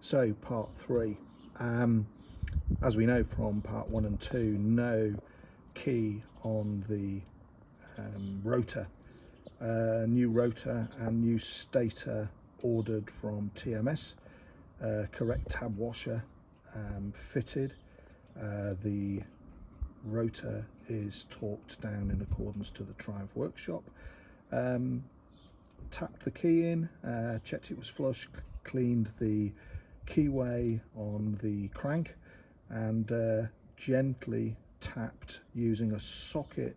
So part 3, as we know from part 1 and 2, no key on the rotor. New rotor and new stator ordered from TMS, correct tab washer fitted. The rotor is torqued down in accordance to the Triumph workshop. Tapped the key in, checked it was flush, cleaned the keyway on the crank, and gently tapped using a socket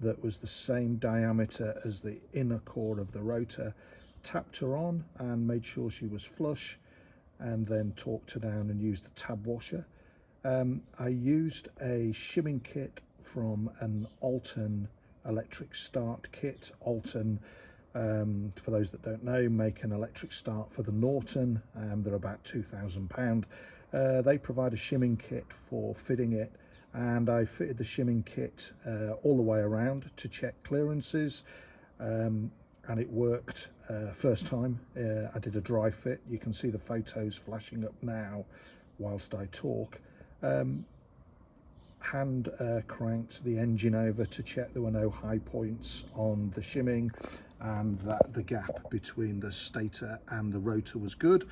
that was the same diameter as the inner core of the rotor. Tapped her on and made sure she was flush, and then torqued her down and used the tab washer. I used a shimming kit from an Alton electric start kit. Alton, for those that don't know, make an electric start for the Norton. They're about £2,000. They provide a shimming kit for fitting it, and I fitted the shimming kit all the way around to check clearances, and it worked first time. I did a dry fit. You can see the photos flashing up now whilst I talk. Hand cranked the engine over to check there were no high points on the shimming, and that the gap between the stator and the rotor was good.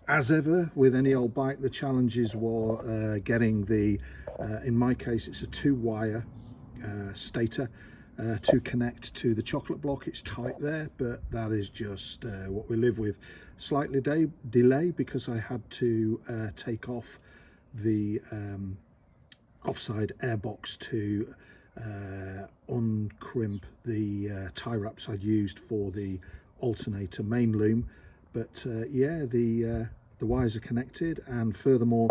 As ever with any old bike, the challenges were getting the, in my case it's a 2-wire stator to connect to the chocolate block. It's tight there, but that is just what we live with. Slightly delay because I had to take off the offside airbox to uncrimp the tie wraps I'd used for the alternator main loom. But yeah, the wires are connected, and furthermore,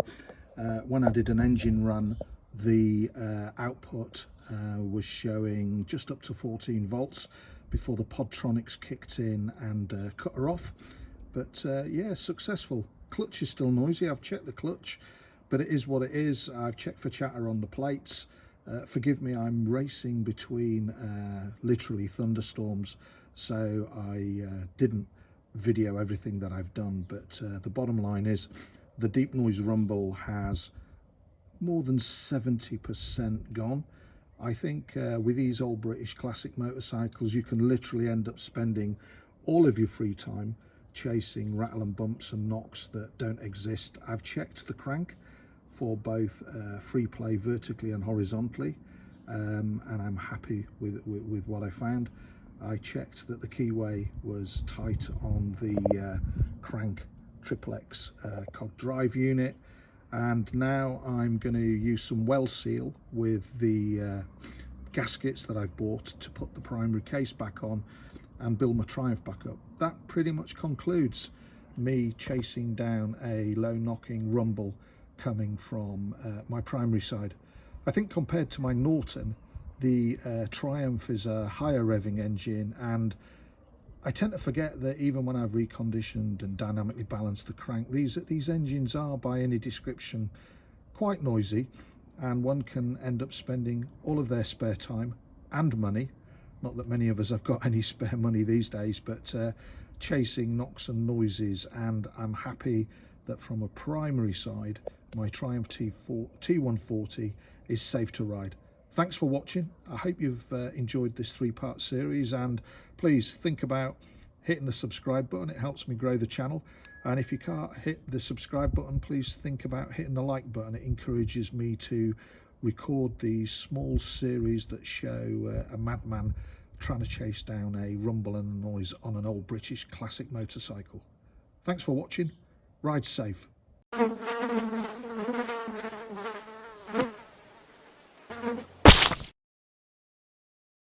when I did an engine run, the output was showing just up to 14 volts before the Podtronics kicked in and cut her off. But yeah, successful. Clutch is still noisy. I've checked the clutch, but it is what it is. I've checked for chatter on the plates. Forgive me, I'm racing between literally thunderstorms, so I didn't video everything that I've done, but the bottom line is the deep noise rumble has more than 70% gone. I think with these old British classic motorcycles, you can literally end up spending all of your free time chasing rattle and bumps and knocks that don't exist. I've checked the crank for both free play vertically and horizontally, and I'm happy with what I found. I checked that the keyway was tight on the crank XXX cog drive unit, and now I'm going to use some well seal with the gaskets that I've bought to put the primary case back on and build my Triumph back up. That pretty much concludes me chasing down a low knocking rumble coming from my primary side. I think compared to my Norton, the Triumph is a higher revving engine, and I tend to forget that even when I've reconditioned and dynamically balanced the crank, these engines are, by any description, quite noisy, and one can end up spending all of their spare time and money, not that many of us have got any spare money these days, but chasing knocks and noises. And I'm happy that from a primary side, my Triumph T140 is safe to ride. Thanks for watching. I hope you've enjoyed this 3-part series, and please think about hitting the subscribe button. It helps me grow the channel. And if you can't hit the subscribe button, please think about hitting the like button. It encourages me to record these small series that show a madman trying to chase down a rumble and a noise on an old British classic motorcycle. Thanks for watching. Ride safe.